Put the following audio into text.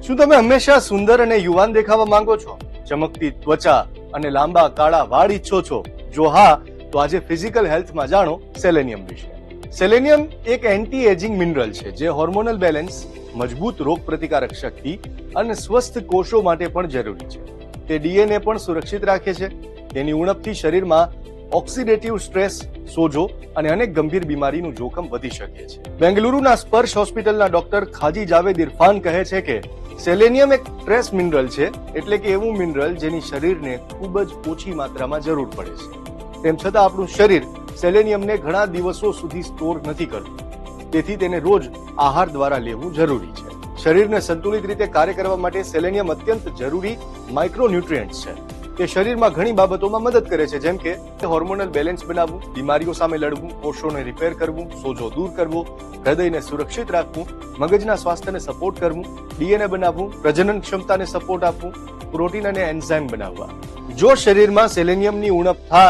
શું તમે હંમેશા સુંદર અને યુવાન દેખાવા માંગો છો? ચમકતી ત્વચા અને લાંબા કાળા વાળ ઈચ્છો છો? જો હા, તો આજે ફિઝિકલ હેલ્થમાં જાણો સેલેનિયમ વિશે. સેલેનિયમ એક એન્ટી એજિંગ મિનરલ છે જે હોર્મોનલ બેલેન્સ, મજબૂત રોગ પ્રતિકારક શક્તિ અને સ્વસ્થ કોષો માટે પણ જરૂરી છે. તે ડીએનએ પણ સુરક્ષિત રાખે છે. તેની ઉણપથી શરીરમાં ઓક્સિડેટિવ સ્ટ્રેસ, સોજો અને અનેક ગંભીર બીમારીનું જોખમ વધી શકે છે. બેંગલુરુના સ્પર્શ હોસ્પિટલના ડોક્ટર ખાજી જાવેદ ઇરફાન કહે છે કે સેલેનિયમ એક ટ્રેસ મિનરલ છે, એટલે કે એવું મિનરલ જેની શરીરને ખૂબ જ ઓછી માત્રામાં જરૂર પડે છે. તેમ છતાં આપણું શરીર સેલેનિયમને ઘણા દિવસો સુધી સ્ટોર નથી કરતું. તેથી તેને રોજ આહાર દ્વારા લેવું જરૂરી છે. શરીરને સંતુલિત રીતે કાર્ય કરવા માટે સેલેનિયમ અત્યંત જરૂરી માઇક્રોન્યુટ્રિયન્ટ્સ છે. તે શરીરમાં ઘણી બાબતોમાં મદદ કરે છે, જેમ કે હોર્મોનલ બેલેન્સ બનાવવું, બીમારીઓ સામે લડવું, કોષોને રિપેર કરવું, સોજો દૂર કરવો, હૃદયને સુરક્ષિત રાખવું, મગજના સ્વાસ્થ્યને સપોર્ટ કરવું, ડીએનએ બનાવવું, પ્રજનન ક્ષમતાને સપોર્ટ આપવું, પ્રોટીન અને એન્ઝાઇમ બનાવવા. જો શરીરમાં સેલેનિયમની ઉણપ થાય